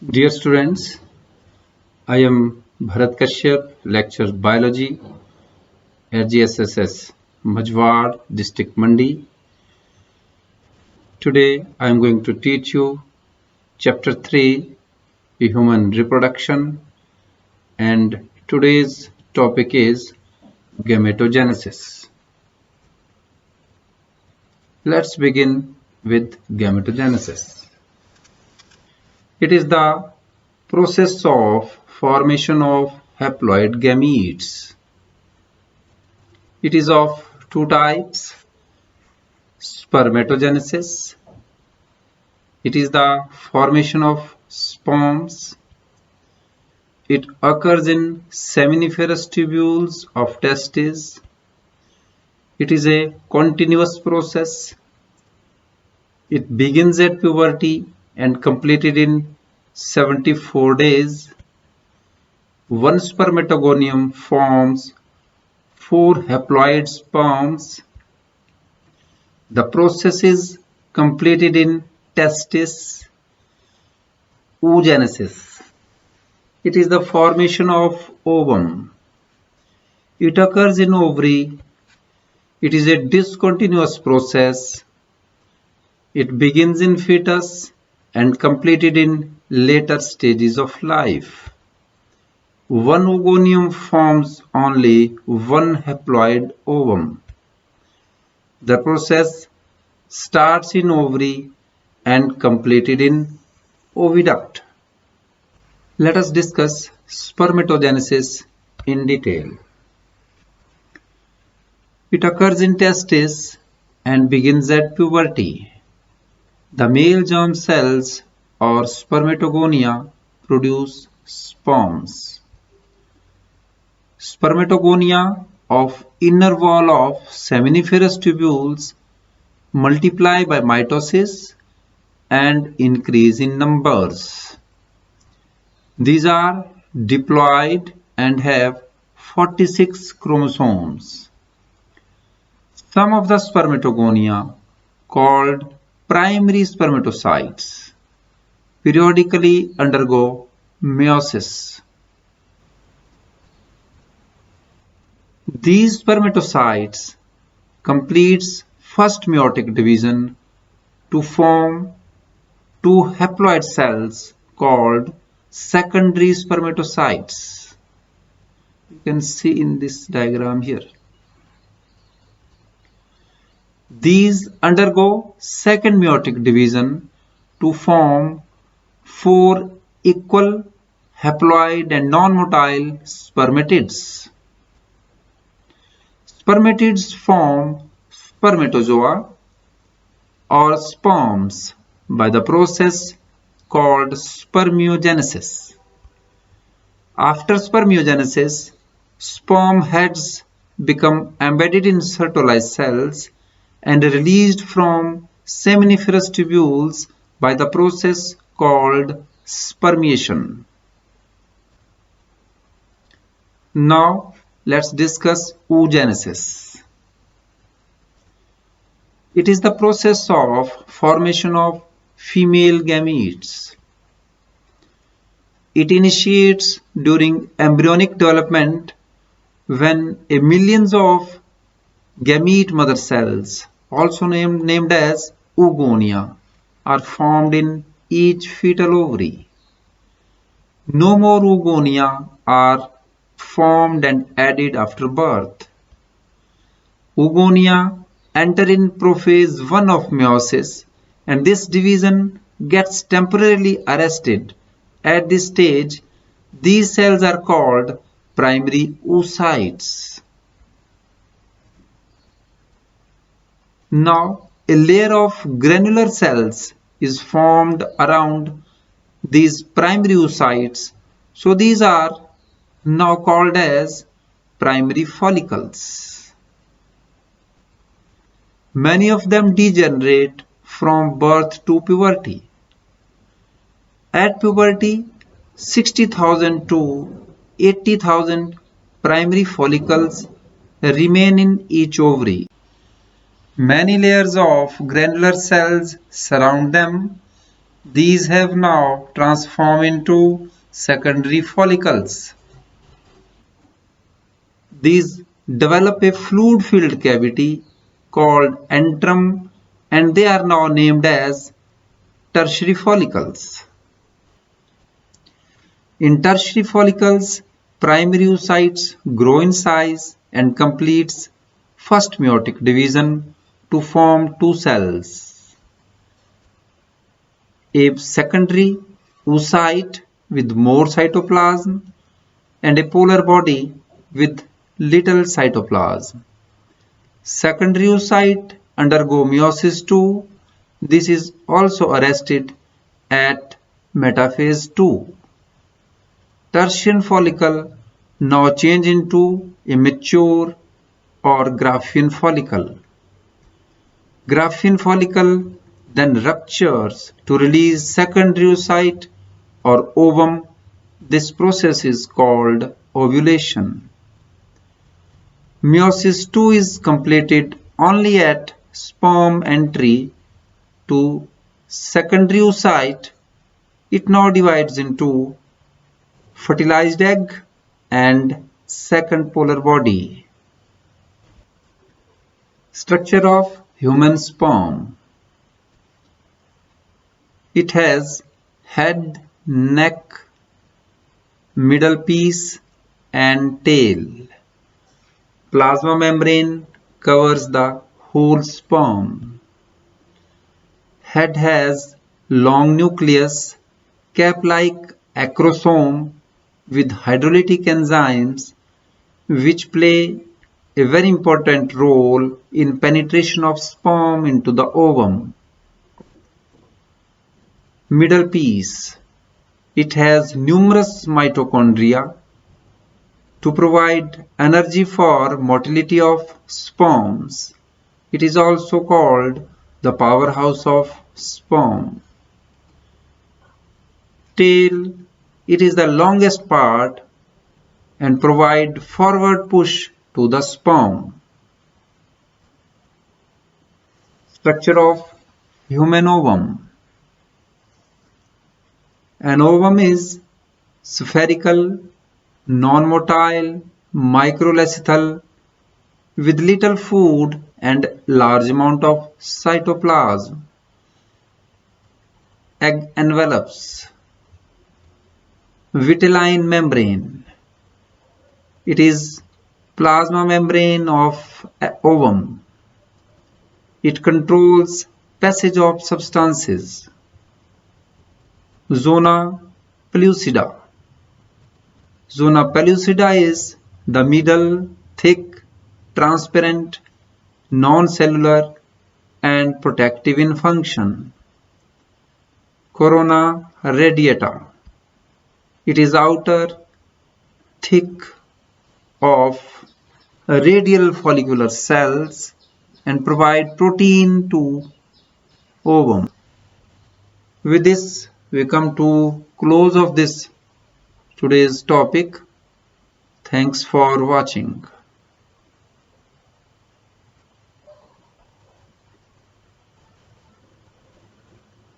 Dear students, I am Bharat Kashyap, lecturer Biology at GSSS, Majwar, District Mandi. Today I am going to teach you Chapter 3, Human Reproduction, and today's topic is gametogenesis. Let's begin with gametogenesis. It is the process of formation of haploid gametes. It is of two types: spermatogenesis. It is the formation of sperms. It occurs in seminiferous tubules of testes. It is a continuous process. It begins at puberty and completed in 74 days. One spermatogonium forms 4 haploid sperms. The process is completed in testis. Oogenesis. It is the formation of ovum. It occurs in ovary. It is a discontinuous process. It begins in fetus and completed in later stages of life. One oogonium forms only one haploid ovum. The process starts in ovary and completed in oviduct. Let us discuss spermatogenesis in detail. It occurs in testes and begins at puberty. The male germ cells or spermatogonia produce sperms. Spermatogonia of inner wall of seminiferous tubules multiply by mitosis and increase in numbers. These are diploid and have 46 chromosomes. Some of the spermatogonia, called primary spermatocytes, periodically undergo meiosis. These spermatocytes completes first meiotic division to form 2 haploid cells called secondary spermatocytes. You can see in this diagram here. These undergo second meiotic division to form 4 equal haploid and non-motile spermatids. Spermatids form spermatozoa or sperms by the process called spermiogenesis. After spermiogenesis, sperm heads become embedded in Sertoli cells and released from seminiferous tubules by the process called spermiation. Now let's discuss oogenesis. It is the process of formation of female gametes. It initiates during embryonic development when millions of gamete mother cells, also named as oogonia, are formed in each fetal ovary. No more oogonia are formed and added after birth. Oogonia enter in prophase 1 of meiosis, and this division gets temporarily arrested. At this stage, these cells are called primary oocytes. Now, a layer of granular cells is formed around these primary oocytes, so these are now called as primary follicles. Many of them degenerate from birth to puberty. At puberty, 60,000 to 80,000 primary follicles remain in each ovary. Many layers of granular cells surround them. These have now transformed into secondary follicles. These develop a fluid-filled cavity called antrum, and they are now named as tertiary follicles. In tertiary follicles, primary oocytes grow in size and completes first meiotic division to form two cells. A secondary oocyte with more cytoplasm and a polar body with little cytoplasm. Secondary oocyte undergo meiosis II. This is also arrested at metaphase II. Tertiary follicle now change into a mature or Graafian follicle. Graafian follicle then ruptures to release secondary oocyte or ovum. This process is called ovulation. Meiosis II is completed only at sperm entry to secondary oocyte. It now divides into fertilized egg and second polar body. Structure of human sperm. It has head, neck, middle piece and tail. Plasma membrane covers the whole sperm. Head has long nucleus, cap-like acrosome with hydrolytic enzymes which play a very important role in penetration of sperm into the ovum. Middle piece. It has numerous mitochondria to provide energy for motility of sperms. It is also called the powerhouse of sperm. Tail. It is the longest part and provide forward push to the sperm. Structure of human ovum. An ovum is spherical, non-motile, microlethal, with little food and large amount of cytoplasm. Egg envelopes. Vitelline membrane. It is plasma membrane of ovum. It controls passage of substances. Zona pellucida. Zona pellucida is the middle, thick, transparent, non-cellular and protective in function. Corona radiata. It is outer, thick of radial follicular cells and provide protein to ovum. With this, we come to close of this today's topic. Thanks for watching.